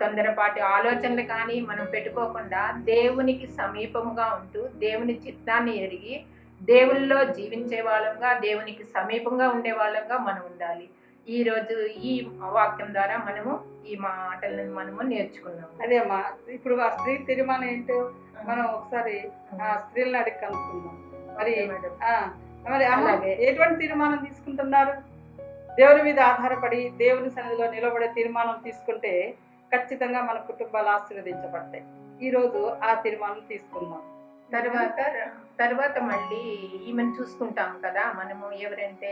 తొందరపాటు ఆలోచనలు కానీ మనం పెట్టుకోకుండా దేవునికి సమీపముగా ఉంటూ దేవుని చిత్తాన్ని ఎరిగి దేవుల్లో జీవించే వాళ్ళంగా, దేవునికి సమీపంగా ఉండే వాళ్ళంగా మనం ఉండాలి. ఈ రోజు ఈ వాక్యం ద్వారా మనము ఈ మాటలను మనము నేర్చుకున్నాము. అదేమ్మా, ఇప్పుడు ఆ స్త్రీ తీర్మానం ఏంటో మనం ఒకసారి స్త్రీలను అడిగి కనుక్కుందాం. మరి మరి ఎటువంటి తీర్మానం తీసుకుంటున్నారు? దేవుని మీద ఆధారపడి దేవుని సన్నిధిలో నిలబడే తీర్మానం తీసుకుంటే ఖచ్చితంగా మన కుటుంబాలు ఆశీర్వదించబడతాయి. ఈ రోజు ఆ తీర్మానం తీసుకుందాం. తర్వాత మళ్ళీ ఈమెను చూసుకుంటాం కదా మనము. ఎవరంటే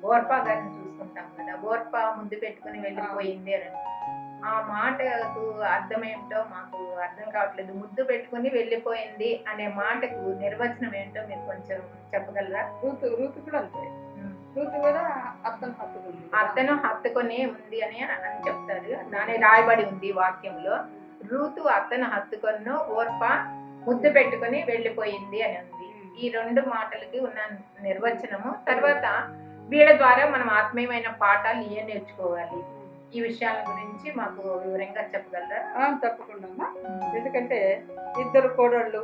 ఓర్పా గారిని చూసుకుంటాం కదా. ఓర్పా ముద్దు పెట్టుకుని వెళ్ళిపోయింది అని, ఆ మాటకు అర్థం ఏంటో మాకు అర్థం కావట్లేదు. ముద్దు పెట్టుకుని వెళ్ళిపోయింది అనే మాటకు నిర్వచనం ఏంటో మీరు కొంచెం చెప్పగలరా? రూతు కూడా అంతే. రూతు కూడా అతను హత్తుకొని ఉంది అని చెప్తారు. దాని రాయబడి ఉంది వాక్యంలో. రూతు అతను హత్తుకొను, ఓర్ప ముద్దు పెట్టుకొని వెళ్ళిపోయింది అని ఉంది. ఈ రెండు మాటలకి ఉన్న నిర్వచనము. తర్వాత వీళ్ళ ద్వారా మనం ఆత్మీయమైన పాఠాలు ఏం నేర్చుకోవాలి, ఈ విషయాల గురించి మాకు వివరంగా చెప్పగలరా? తప్పకుండా. ఎందుకంటే ఇద్దరు కోడళ్ళు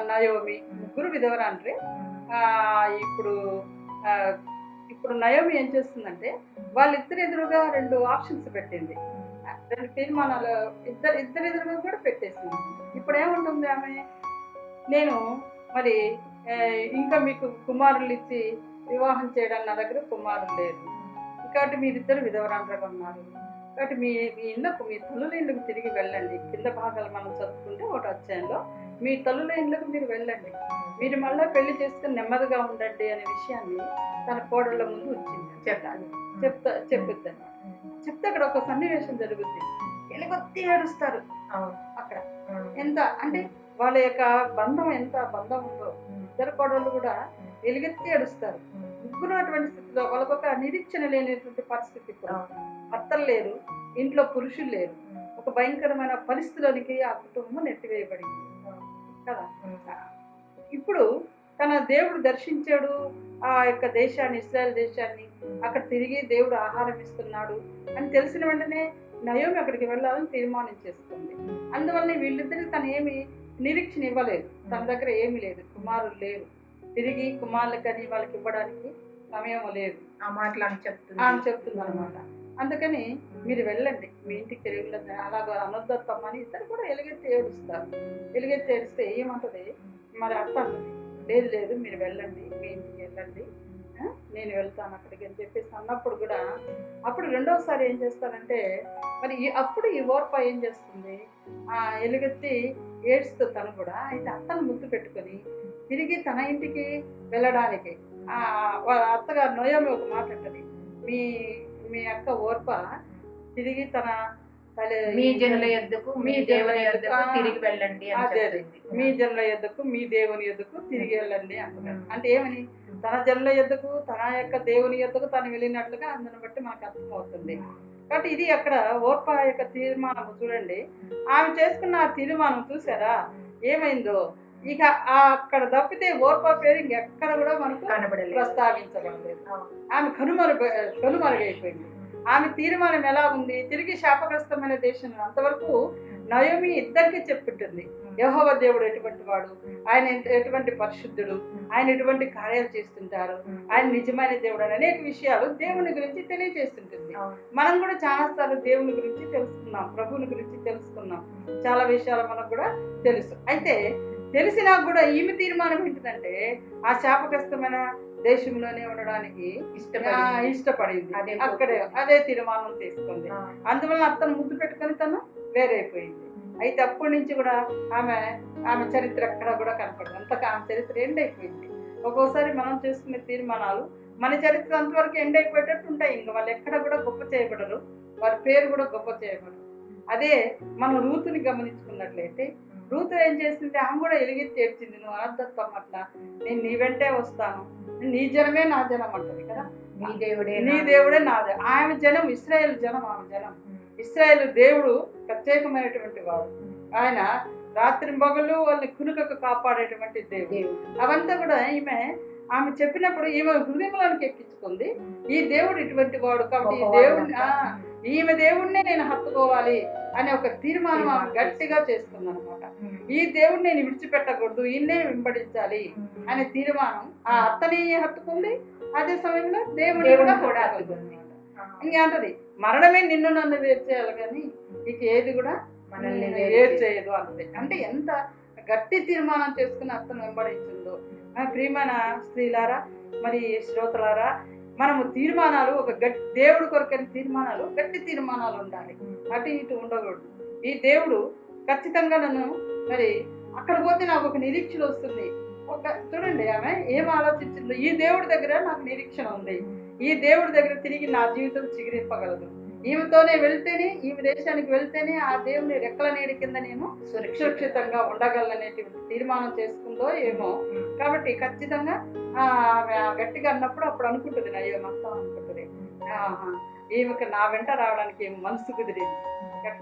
నయోమి, ముగ్గురు విధవరాండ్రి. ఇప్పుడు నయోమి ఏం చేస్తుందంటే వాళ్ళిద్దరు ఎదురుగా రెండు ఆప్షన్స్ పెట్టింది, రెండు తీర్మానాలు ఇద్దరు ఎదురుగా కూడా పెట్టేసింది. ఇప్పుడు ఏముంటుంది ఆమె, నేను మరి ఇంకా మీకు కుమారులు ఇచ్చి వివాహం చేయడానికి నా దగ్గర కుమారులు లేదు, కాబట్టి మీరిద్దరు విధవరాండ్రగా ఉన్నారు, కాబట్టి మీ ఇళ్ళకు, మీ తల్లుల ఇళ్ళకు తిరిగి వెళ్ళండి. కింద భాగాలు మనం చదువుకుంటే ఒకటి అధ్యాయంలో మీ తల్లుల ఇళ్ళకు మీరు వెళ్ళండి, మీరు మళ్ళీ పెళ్లి చేసుకుని నెమ్మదిగా ఉండండి అనే విషయాన్ని తన కోడళ్ళ ముందు ఉంచింది. చెప్తుంది అన్నమాట. చెప్తే అక్కడ ఒక సన్నివేశం జరుగుతుంది. ఎలుగొత్తి ఏడుస్తారు అక్కడ. ఎంత అంటే వాళ్ళ యొక్క బంధం ఎంత బంధం ఉందో. ఇద్దరు కోడళ్ళు కూడా ఎలుగెత్తి ఏడుస్తారు. ముగ్గురు అటువంటి స్థితిలో వాళ్ళకొక నిరీక్షణ లేనటువంటి పరిస్థితి. ఇప్పుడు భర్తలు లేరు, ఇంట్లో పురుషులు లేరు, ఒక భయంకరమైన పరిస్థితిలోనికి ఆ కుటుంబం నెట్టివేయబడింది కదా. ఇప్పుడు తన దేవుడు దర్శించాడు ఆ యొక్క దేశాన్ని, ఇశ్రాయేల్ దేశాన్ని. అక్కడ తిరిగి దేవుడు ఆహారం ఇస్తున్నాడు అని తెలిసిన వెంటనే నయోమి అక్కడికి వెళ్ళాలని తీర్మానం చేస్తుంది. అందువల్ల వీళ్ళిద్దరికి తను ఏమి నిరీక్షణ ఇవ్వలేదు. తన దగ్గర ఏమి లేదు, కుమారులు లేరు, తిరిగి కుమారులకని వాళ్ళకి ఇవ్వడానికి సమయం లేదు. ఆ మాటలు చెప్తుంది అనమాట. అందుకని మీరు వెళ్ళండి, మీ ఇంటికి తిరిగి వెళ్ళండి, అలాగా అనొద్దమ్మని ఇద్దరు కూడా ఎలుగెత్తి ఏడుస్తారు. ఎలుగెత్తి ఏడిస్తే ఏమంటది మరి అత్త అంటది, లేదు లేదు మీరు వెళ్ళండి, మీ ఇంటికి వెళ్ళండి, నేను వెళ్తాను అక్కడికి అని చెప్పేసి అన్నప్పుడు కూడా అప్పుడు రెండోసారి ఏం చేస్తారంటే మరి అప్పుడు ఈ ఓర్ప ఏం చేస్తుంది, ఎలుగెత్తి ఏడుస్తూ తను కూడా. అయితే అత్తను ముద్దు పెట్టుకొని తిరిగి తన ఇంటికి వెళ్ళడానికి అత్తగారు నయోమి ఒక మాట అంటది, మీ అక్క ఓర్ప తిరిగి తన మీ జనుల యొద్దకు మీ దేవుని యొద్దకు తిరిగి వెళ్ళండి, మీ జనుల యొద్దకు మీ దేవుని యొద్దకు తిరిగి వెళ్ళండి అంటున్నారు. అంటే ఏమని, తన జనుల యొద్దకు తన యొక్క దేవుని యొద్దకు తను వెళ్ళినట్లుగా అందుని బట్టి మనకు అర్థమవుతుంది. కాబట్టి ఇది అక్కడ ఓర్ప యొక్క తీర్మానం చూడండి. ఆమె చేసుకున్న ఆ తీర్మానం చూసారా ఏమైందో. ఇక అక్కడ తప్పితే ఓర్పా పేరు ఇంకెక్కడ కూడా మనకు కనబడలేదు. ప్రస్తావించబడలేదు. ఆమె కనుమరుగైపోయింది. ఆమె తీర్మానం ఎలా ఉంది? తిరిగి శాపగ్రస్తమైన దేశం అంతవరకు నయోమి ఇద్దరికి చెప్పుంటుంది. యెహోవా దేవుడు ఎటువంటి వాడు, ఆయన ఎటువంటి పరిశుద్ధుడు, ఆయన ఎటువంటి కార్యాలు చేస్తుంటారు, ఆయన నిజమైన దేవుడు అని అనేక విషయాలు దేవుని గురించి తెలియజేస్తుంటుంది. మనం కూడా చాలా సార్లు దేవుని గురించి తెలుసుకున్నాం, ప్రభువుని గురించి తెలుసుకున్నాం, చాలా విషయాలు మనకు కూడా తెలుసు. అయితే తెలిసినా కూడా ఈమె తీర్మానం ఏంటిదంటే ఆ శాపగ్రస్తమైన దేశంలోనే ఉండడానికి ఇష్టపడింది. అక్కడే అదే తీర్మానం తీసుకుంది. అందువల్ల అతను ముద్దు పెట్టుకొని తను వేరైపోయింది. అయితే అప్పటి నుంచి కూడా ఆమె చరిత్ర ఎక్కడ కూడా కనపడదు. అంతగా ఆమె చరిత్ర ఎండ్ అయిపోయింది. ఒక్కోసారి మనం చేసుకునే తీర్మానాలు మన చరిత్ర అంతవరకు ఎండ్ అయిపోయేటట్టు ఉంటాయి. ఇంకా వాళ్ళు ఎక్కడ కూడా గొప్ప చేయబడరు, వారి పేరు కూడా గొప్ప చేయబడరు. అదే మనం రూతుని గమనించుకున్నట్లయితే రూతు ఏం చేసింది? ఆమె కూడా ఎలుగెత్తి ఏడ్చింది, నువ్వు అనర్థం అట్లా, నేను నీ వెంటే వస్తాను, నీ జనమే నా జనం అంటది కదా, నీ దేవుడే నాదే. ఆమె జనం ఇశ్రాయేలు జనం, ఆమె జనం ఇశ్రాయేలు. దేవుడు ప్రత్యేకమైనటువంటి వాడు. ఆయన రాత్రి మొగలు వాళ్ళని కునుకకు కాపాడేటువంటి దేవుడు. అవంతా కూడా ఆమె చెప్పినప్పుడు ఈమె హృదయంలోనికి ఎక్కించుకుంది, ఈ దేవుడు ఇటువంటి వాడు కాబట్టి ఈమె దేవుడినే నేను హత్తుకోవాలి అనే ఒక తీర్మానం ఆమె గట్టిగా చేసుకుంది అనమాట. ఈ దేవుడిని నేను విడిచిపెట్టకూడదు, ఈయన్నే వెంబడించాలి అనే తీర్మానం ఆ అత్తని హత్తుకుంది. అదే సమయంలో దేవుడు కూడా హత్తుకుంది. ఇంకేంటది, మరణమే నిన్ను నన్ను వేరు చేయాలి కానీ ఇక ఏది కూడా మనల్ని వేరు చేయదు అన్నది. అంటే ఎంత గట్టి తీర్మానం చేసుకుని అత్తను వెంబడించిందో. ప్రియమైన స్త్రీలారా, మరి శ్రోతలారా, మనము తీర్మానాలు ఒక దేవుడు కొరకైన తీర్మానాలు, గట్టి తీర్మానాలు ఉండాలి, అటు ఇటు ఉండకూడదు. ఈ దేవుడు ఖచ్చితంగా నన్ను మరి అక్కడ పోతే నాకు ఒక నిరీక్షణ వస్తుంది. చూడండి ఆమె ఏం ఆలోచించిందో, ఈ దేవుడి దగ్గర నాకు నిరీక్షణ ఉంది, ఈ దేవుడి దగ్గర తిరిగి నా జీవితం చిగురింపగలదు, ఈమెతోనే వెళ్తేనే, ఈమె దేశానికి వెళ్తేనే ఆ దేవుని రెక్కల నీడి కింద నేను సురక్షితంగా ఉండగలనేటువంటి తీర్మానం చేసుకుందో ఏమో. కాబట్టి ఖచ్చితంగా ఆమె గట్టిగా అన్నప్పుడు అప్పుడు అనుకుంటుంది, అయ్యో మొత్తం అనుకుంటుంది, ఈమెకి నా వెంట రావడానికి మనసు కుదిరింది.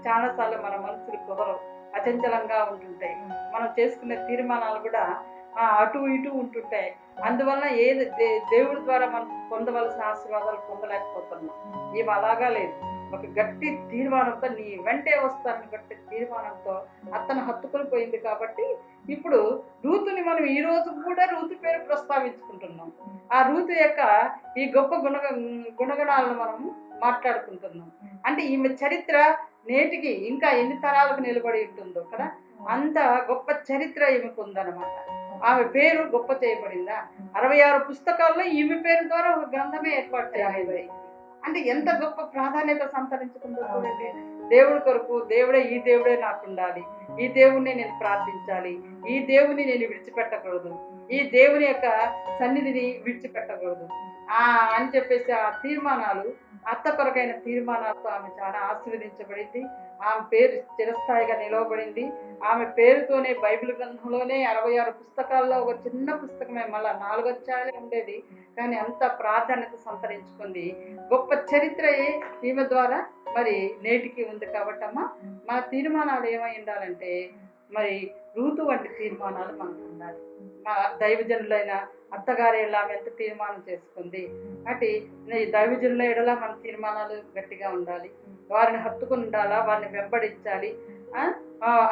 చాలాసార్లు మన మనసులు కుదరవు, అచంచలంగా ఉంటుంటాయి. మనం చేసుకునే తీర్మానాలు కూడా అటు ఇటు ఉంటుంటాయి. అందువల్ల ఏది దేవుడి ద్వారా మనం పొందవలసిన ఆశీర్వాదాలు పొందలేకపోతున్నాం. ఇవి అలాగా లేదు. ఒక గట్టి తీర్మానంతో నీ వెంటే వస్తానని గట్టి తీర్మానంతో అతను హత్తుకొని పోయింది. కాబట్టి ఇప్పుడు రూతుని మనం ఈ రోజు కూడా రూతు పేరు ప్రస్తావించుకుంటున్నాం. ఆ రూతు యొక్క ఈ గొప్ప గుణగణాలను మనము మాట్లాడుకుంటున్నాం. అంటే ఈమె చరిత్ర నేటికి ఇంకా ఎన్ని తరాలకు నిలబడి ఉంటుందో కదా, అంత గొప్ప చరిత్ర ఈమెకు ఉందన్నమాట. ఆమె పేరు గొప్ప చేయబడిందా? 66 పుస్తకాల్లో ఈమె పేరు ద్వారా ఒక గ్రంథమే ఏర్పాటు చేయబడింది. అంటే ఎంత గొప్ప ప్రాధాన్యత సంతరించుకుందో చూడండి. దేవుడి కొరకు దేవుడే, ఈ దేవుడే నాకు ఉండాలి, ఈ దేవుణ్ణి నేను ప్రార్థించాలి, ఈ దేవుని నేను విడిచిపెట్టకూడదు, ఈ దేవుని యొక్క సన్నిధిని విడిచిపెట్టకూడదు అని చెప్పేసి ఆ తీర్మానాలు, అత్త కొరకైన తీర్మానాలతో ఆమె చాలా ఆశీర్వదించబడింది. ఆమె పేరు చిరస్థాయిగా నిలవబడింది. ఆమె పేరుతోనే బైబిల్ గ్రంథంలోనే 66 పుస్తకాల్లో ఒక చిన్న పుస్తకమే, మళ్ళా 4 అధ్యాయాలే ఉండేది, కానీ అంత ప్రాధాన్యత సంతరించుకుంది. గొప్ప చరిత్రయే ఈమె ద్వారా మరి నేటికి ఉంది. కాబట్టి అమ్మ, మన తీర్మానాలు ఏమై ఉండాలంటే మరి రూతు వంటి తీర్మానాలు మనకు ఉండాలి. దైవజనులైన అత్తగారి ఎడల ఎంత తీర్మానం చేసుకుంది, అంటే ఈ దైవజనుల ఎడల మన తీర్మానాలు గట్టిగా ఉండాలి. వారిని హత్తుకుని ఉండాలా, వారిని వెంబడించాలి.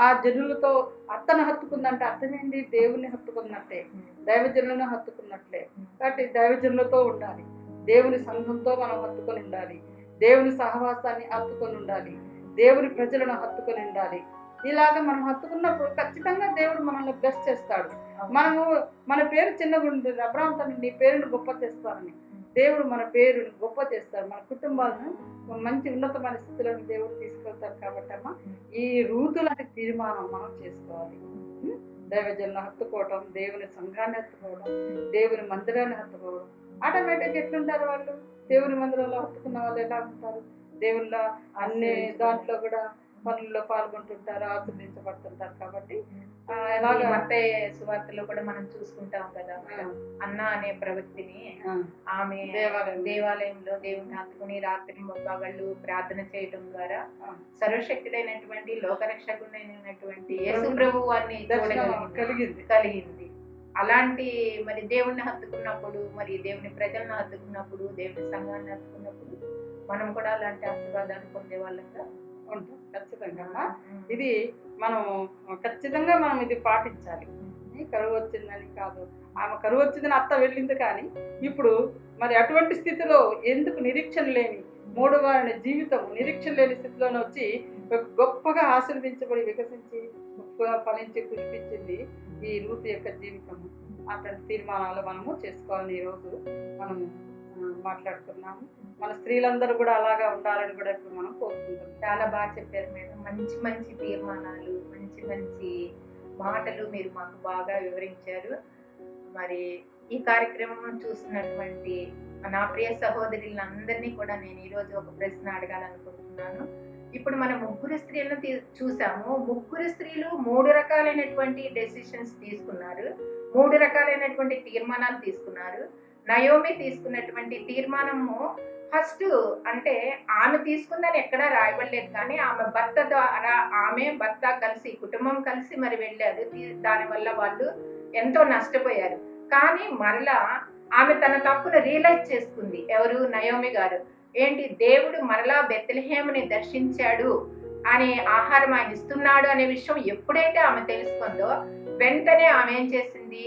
ఆ జనులతో అత్తను హత్తుకుందంటే అర్థమేంటి? దేవుని హత్తుకున్నట్టే, దైవజనులను హత్తుకున్నట్లే. కాబట్టి దైవజనులతో ఉండాలి, దేవుని సంఘంతో మనం హత్తుకొని ఉండాలి, దేవుని సహవాసాన్ని హత్తుకొని ఉండాలి, దేవుని ప్రజలను హత్తుకొని ఉండాలి. ఇలాగ మనం హత్తుకున్నప్పుడు ఖచ్చితంగా దేవుడు మనల్ని బ్లెస్ చేస్తాడు. మన పేరు చిన్నగా ఉంటుంది, అబ్రాహాము తను నీ పేరును గొప్ప చేస్తారని, దేవుడు మన పేరుని గొప్ప చేస్తాడు, మన కుటుంబాలను మంచి ఉన్నతమైన స్థితిలోకి దేవుడు తీసుకెళ్తారు. కాబట్టి అమ్మ, ఈ రూతు లాంటి తీర్మానం మనం చేసుకోవాలి. దైవజనులను హత్తుకోవడం, దేవుని సంఘాన్ని హత్తుకోవడం, దేవుని మందిరాన్ని హత్తుకోవడం. ఆటోమేటిక్గా ఎట్లుంటారు వాళ్ళు? దేవుని మందిరంలో హత్తుకున్న వాళ్ళు ఎలా ఉంటారు? దేవుళ్ళ అన్ని దాంట్లో కూడా పనుల్లో పాల్గొంటుంటారు, ఆశీర్వదించబడుతుంటారు. కాబట్టి అలాగే ఎలాగా మత్తయి సువార్తలో కూడా మనం చూసుకుంటాం కదా మేడం. అన్న అనే ప్రవక్తిని ఆమె దేవాలయంలో దేవుని హత్తుకుని రాత్రి పగళ్ళు ప్రార్థన చేయడం ద్వారా సర్వశక్తుడైనటువంటి లోకరక్షకుడైనటువంటి యేసు ప్రభు వారిని కలిగింది. అలాంటి మరి దేవుణ్ణి హత్తుకున్నప్పుడు, మరి దేవుని ప్రజలను హత్తుకున్నప్పుడు, దేవుని సంఘాన్ని హత్తుకున్నప్పుడు మనం కూడా అలాంటి ఆశీర్వాదాన్ని పొందే వాళ్ళంగా ఉంటాం. ఖచ్చితంగా ఇది మనం ఖచ్చితంగా మనం ఇది పాటించాలి. కరువు వచ్చిందని కాదు, ఆమె కరువు వచ్చిందని అత్త వెళ్ళింది, కానీ ఇప్పుడు మరి అటువంటి స్థితిలో ఎందుకు నిరీక్షణ లేని మూడవారి జీవితం నిరీక్షణ లేని స్థితిలోనే వచ్చి గొప్పగా ఆశీర్వదించబడి వికసించి గొప్పగా ఫలించి పుష్పించింది ఈ రూతు యొక్క జీవితం. అటువంటి తీర్మానాలు మనము చేసుకోవాలని ఈరోజు మనము మాట్లాడుతున్నాము. మన స్త్రీలందరూ కూడా అలాగా ఉండాలని కూడా ఇప్పుడు మనం కోరుకుంటున్నాం. చాలా బాగా చెప్పారు మేడం. మంచి మంచి తీర్మానాలు, మంచి మంచి మాటలు మీరు మాకు బాగా వివరించారు. మరి ఈ కార్యక్రమం చూసినటువంటి నా ప్రియ సహోదరులందరినీ కూడా నేను ఈరోజు ఒక ప్రశ్న అడగాలనుకుంటున్నాను. ఇప్పుడు మనం ముగ్గురు స్త్రీలను చూసాము. ముగ్గురు స్త్రీలు 3 రకాలైనటువంటి డెసిషన్స్ తీసుకున్నారు, 3 రకాలైనటువంటి తీర్మానాలు తీసుకున్నారు. నయోమి తీసుకున్నటువంటి తీర్మానము ఫస్ట్ అంటే ఆమె తీసుకుందని ఎక్కడా రాయబడలేదు, కానీ ఆమె భర్త ద్వారా ఆమె భర్త కలిసి కుటుంబం కలిసి మరి వెళ్ళారు. దానివల్ల వాళ్ళు ఎంతో నష్టపోయారు. కానీ మరలా ఆమె తన తప్పును రియలైజ్ చేసుకుంది. ఎవరు? నయోమి గారు. ఏంటి, దేవుడు మరలా బెత్లెహేముని దర్శించాడు అనే ఆహారం ఆయన ఇస్తున్నాడు అనే విషయం ఎప్పుడైతే ఆమె తెలుసుకుందో వెంటనే ఆమె ఏం చేసింది,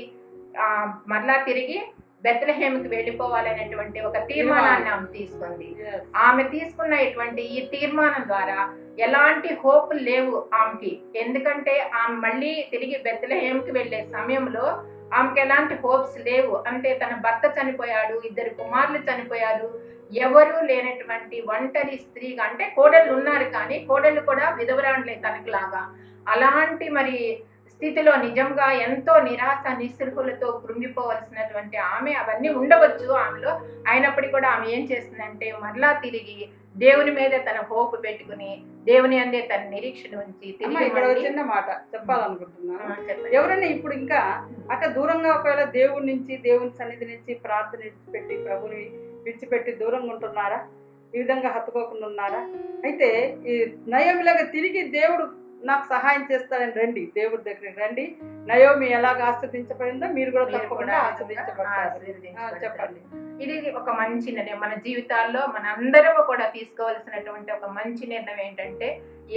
మరలా తిరిగి బెత్లెహేముకి వెళ్ళిపోవాలనేటువంటి ఒక తీర్మానాన్ని ఆమె తీసుకుంది. ఆమె తీసుకున్నటువంటి ఈ తీర్మానం ద్వారా ఎలాంటి హోప్ లేవు ఆమెకి. ఎందుకంటే ఆమె మళ్ళీ తిరిగి బెత్లెహేముకి వెళ్ళే సమయంలో ఆమెకి ఎలాంటి హోప్స్ లేవు. అంటే తన భర్త చనిపోయాడు, 2 కుమారులు చనిపోయారు, ఎవరు లేనటువంటి ఒంటరి స్త్రీగా, అంటే కోడళ్ళు ఉన్నారు కానీ కోడళ్ళు కూడా విధవరాండ్లే తనకులాగా. అలాంటి మరి స్థితిలో నిజంగా ఎంతో నిరాశ నిస్సృహులతో కృంగిపోవలసినటువంటి ఆమె అవన్నీ ఉండవచ్చు ఆమెలో. అయినప్పటికీ కూడా ఆమె ఏం చేస్తుందంటే మరలా తిరిగి దేవుని మీద తన హోప్ పెట్టుకుని దేవుని అందే తన నిరీక్షణ ఉంచి ఇక్కడ చిన్న మాట చెప్పాలనుకుంటున్నాను. ఎవరైనా ఇప్పుడు ఇంకా అక్కడ దూరంగా ఒకవేళ దేవుడి నుంచి, దేవుని సన్నిధి నుంచి ప్రార్థన విడిచిపెట్టి ప్రభుని విడిచిపెట్టి దూరంగా ఉంటున్నారా? ఈ విధంగా హత్తుకోకుండా ఉన్నారా? అయితే ఈ నయోమిలాగా తిరిగి దేవుడు నాకు సహాయం చేస్తారని రండి, దేవుడి దగ్గరికి రండి. నయోమి ఎలాగ ఆస్వాదించబడిందో మీరు కూడా తప్పకుండా ఆస్వాదించబడతారు. చెప్పండి. ఇది ఒక మంచి నిర్ణయం. మన జీవితాల్లో మన అందరము కూడా తీసుకోవాల్సినటువంటి ఒక మంచి నిర్ణయం ఏంటంటే,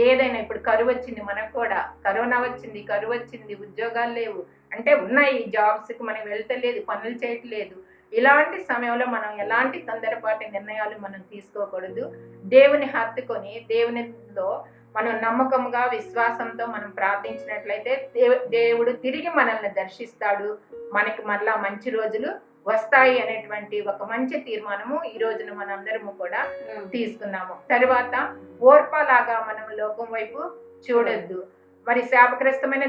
ఏదైనా ఇప్పుడు కరువు వచ్చింది, మనకు కూడా కరోనా వచ్చింది, కరువు వచ్చింది, ఉద్యోగాలు లేవు, అంటే ఉన్నాయి, జాబ్స్కి మనం వెళ్తలేదు, పనులు చేయట్లేదు. ఇలాంటి సమయంలో మనం ఎలాంటి తొందరపాటి నిర్ణయాలు మనం తీసుకోకూడదు. దేవుని హత్తుకొని దేవునిలో మనం నమ్మకంగా విశ్వాసంతో మనం ప్రార్థించినట్లయితే దేవుడు తిరిగి మనల్ని దర్శిస్తాడు, మనకి మరలా మంచి రోజులు వస్తాయి అనేటువంటి ఒక మంచి తీర్మానము ఈ రోజున మనందరము కూడా తీసుకున్నాము. తర్వాత ఓర్పలాగా మనం లోకం వైపు చూడొద్దు. మరి శాపగ్రస్తమైన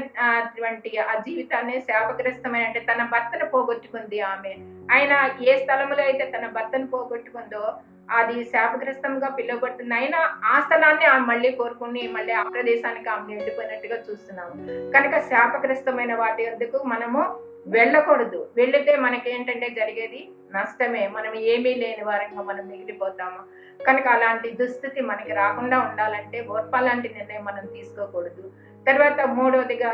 ఆ జీవితాన్ని శాపగ్రస్తమైన అంటే తన భర్తను పోగొట్టుకుంది ఆమె. ఆయన ఏ స్థలంలో అయితే తన భర్తను పోగొట్టుకుందో అది శాపగ్రస్తంగా పిలువబడుతుంది. అయినా ఆ స్థలాన్ని ఆమె మళ్ళీ కోరుకుని మళ్ళీ ఆ ప్రదేశానికి ఆమె వెళ్ళిపోయినట్టుగా చూస్తున్నాము. కనుక శాపగ్రస్తమైన వాటి వద్దకు మనము వెళ్ళకూడదు. వెళితే మనకి ఏంటంటే జరిగేది నష్టమే. మనం ఏమీ లేని వారంగా మనం మిగిలిపోతాము. కనుక అలాంటి దుస్థితి మనకి రాకుండా ఉండాలంటే ఓర్పాలాంటి నిర్ణయం మనం తీసుకోకూడదు. తర్వాత మూడవదిగా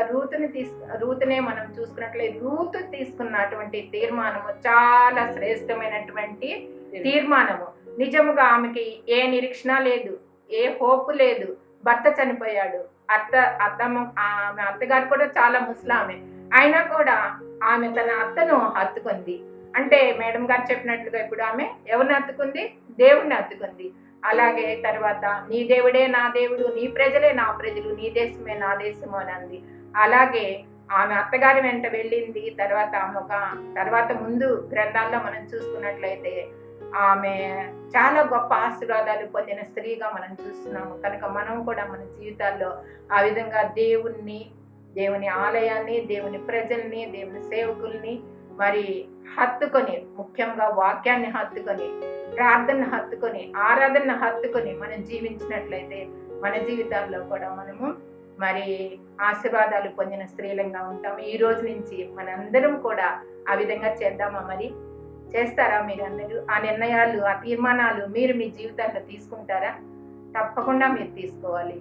రూతునే మనం చూసుకున్నట్లయితే రూతు తీసుకున్నటువంటి తీర్మానము చాలా శ్రేష్టమైనటువంటి తీర్మానము. నిజముగా ఆమెకి ఏ నిరీక్షణ లేదు, ఏ హోప్ లేదు. భర్త చనిపోయాడు, ఆమె అత్తగారు కూడా చాలా ముస్లామే. అయినా కూడా ఆమె తన అత్తను హత్తుకుంది. అంటే మేడం గారు చెప్పినట్లుగా ఇప్పుడు ఆమె ఎవరిని హత్తుకుంది? దేవుడిని హత్తుకుంది. అలాగే తర్వాత నీ దేవుడే నా దేవుడు, నీ ప్రజలే నా ప్రజలు, నీ దేశమే నా దేశము అని అంది. అలాగే ఆమె అత్తగారి వెంట వెళ్ళింది. తర్వాత ముందు గ్రంథాల్లో మనం చూసుకున్నట్లయితే ఆమె చాలా గొప్ప ఆశీర్వాదాలు పొందిన స్త్రీగా మనం చూస్తున్నాము. కనుక మనం కూడా మన జీవితాల్లో ఆ విధంగా దేవుని ఆలయాన్ని, దేవుని ప్రజల్ని, దేవుని సేవకుల్ని మరి హత్తుకొని, ముఖ్యంగా వాక్యాన్ని హత్తుకొని, ప్రార్థనను హత్తుకొని, ఆరాధనను హత్తుకొని మనం జీవించినట్లయితే మన జీవితాల్లో కూడా మనము మరి ఆశీర్వాదాలు పొందిన స్త్రీలంగా ఉంటాము. ఈ రోజు నుంచి మనందరం కూడా ఆ విధంగా చేద్దామా? మరి చేస్తారా మీరందరూ? ఆ నిర్ణయాలు, ఆ తీర్మానాలు మీరు మీ జీవితాల్లో తీసుకుంటారా? తప్పకుండా మీరు తీసుకోవాలి.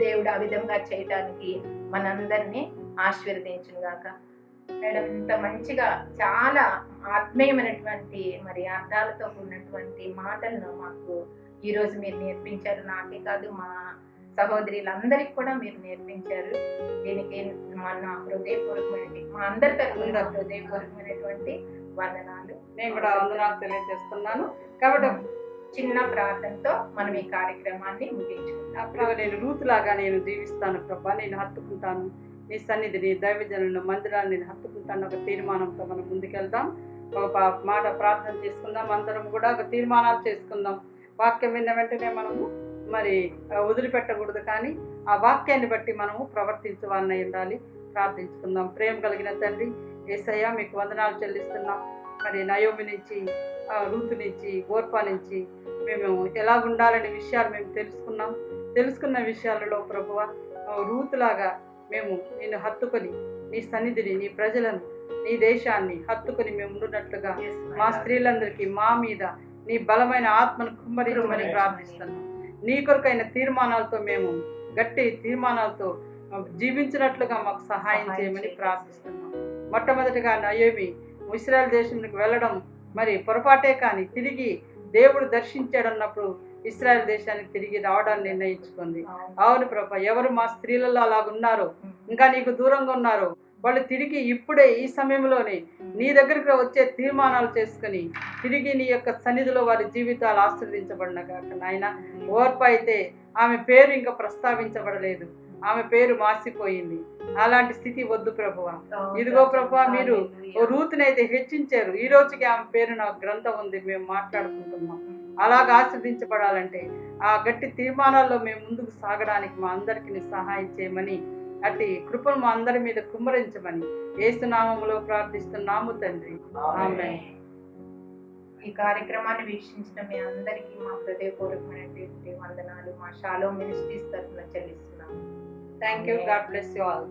దేవుడు ఆ విధంగా చేయటానికి మనందరినీ ఆశీర్వదించుగాక. మేడం, ఇంత మంచిగా చాలా ఆత్మీయమైనటువంటి మరి అర్థాలతో ఉన్నటువంటి మాటలను మాకు ఈ రోజు మీరు నేర్పించారు. నాకే కాదు, మా సహోదరులందరికీ కూడా మీరు నేర్పించారు. దీనికి మన హృదయపూర్వకమైనటువంటి, మా అందరి తరఫున హృదయపూర్వకమైనటువంటి వందనాలు. నేను కూడా వందనాలు తెలియజేస్తున్నాను. కాబట్టి చిన్న ప్రార్థనతో మనం ఈ కార్యక్రమాన్ని ముగించుకుంటాం. ప్రభు, నేను రూతు లాగా నేను జీవిస్తాను ప్రభా, నేను హత్తుకుంటాను నీ సన్నిధిని, దైవజనులను, మందిరాన్ని నేను హత్తుకుంటాను. ఒక తీర్మానంతో మనం ముందుకెళ్దాం. ఒక మాట ప్రార్థన చేసుకుందాం. అందరం కూడా ఒక తీర్మానాలు చేసుకుందాం. వాక్యం విన్న వెంటనే మనము మరి వదిలిపెట్టకూడదు, కానీ ఆ వాక్యాన్ని బట్టి మనము ప్రవర్తించవాలని ఉండాలి. ప్రార్థించుకుందాం. ప్రేమ కలిగిన తండ్రి యేసయ్య, మీకు వందనాలు చెల్లిస్తున్నాం. మరి నయోమి నుంచి, రూతు నుంచి, ఓర్పా నుంచి మేము ఎలా ఉండాలనే విషయాలు మేము తెలుసుకున్న విషయాలలో ప్రభువ, రూతులాగా మేము నిన్ను హత్తుకొని, నీ సన్నిధిని, నీ ప్రజలను, నీ దేశాన్ని హత్తుకొని మేము ఉండున్నట్లుగా మా స్త్రీలందరికీ మా మీద నీ బలమైన ఆత్మను కుమ్మరించమని ప్రార్థిస్తున్నాం. నీ కొరకైన తీర్మానాలతో మేము గట్టి తీర్మానాలతో జీవించినట్లుగా మాకు సహాయం చేయమని ప్రార్థిస్తున్నాం. మొట్టమొదటిగా నయోమి ఇశ్రాయేల్ దేశానికి వెళ్ళడం మరి పొరపాటే, కానీ తిరిగి దేవుడు దర్శించాడన్నప్పుడు ఇశ్రాయేల్ దేశానికి తిరిగి రావడాన్ని నిర్ణయించుకుంది. అవును ప్రభా, ఎవరు మా స్త్రీలలో అలాగున్నారో, ఇంకా నీకు దూరంగా ఉన్నారో, వాళ్ళు తిరిగి ఇప్పుడే ఈ సమయంలోనే నీ దగ్గరికి వచ్చే తీర్మానాలు చేసుకుని తిరిగి నీ యొక్క సన్నిధిలో వారి జీవితాలు ఆశీర్వదించబడిన కాక నాయన. ఓర్ప అయితే ఆమె పేరు ఇంకా ప్రస్తావించబడలేదు, ఆమె పేరు మార్చిపోయింది. అలాంటి స్థితి వద్దు ప్రభువా. ఇదిగో ప్రభువా, మీరు రూతునైతే హెచ్చించారు. ఈ రోజుకి ఆమె పేరు నా గ్రంథం ఉంది, మేము మాట్లాడుకుంటున్నాం. అలాగ ఆశీర్వదించబడాలంటే ఆ గట్టి తీర్మానాల్లో మేము ముందుకు సాగడానికి మా అందరికీ సహాయం చేయమని, అట్టి కృపను మా అందరి మీద కుమ్మరించమని యేసు నామములో ప్రార్థిస్తున్నాము తండ్రి, ఆమేన్. ఈ కార్యక్రమాన్ని వీక్షించిన మీ అందరికీ మా హృదయపూర్వకమైనటువంటి వందనాలు మా షాలోమ్ మినిస్ట్రీస్ తరఫున చెల్లిస్తున్నాము. Thank you. God bless you all.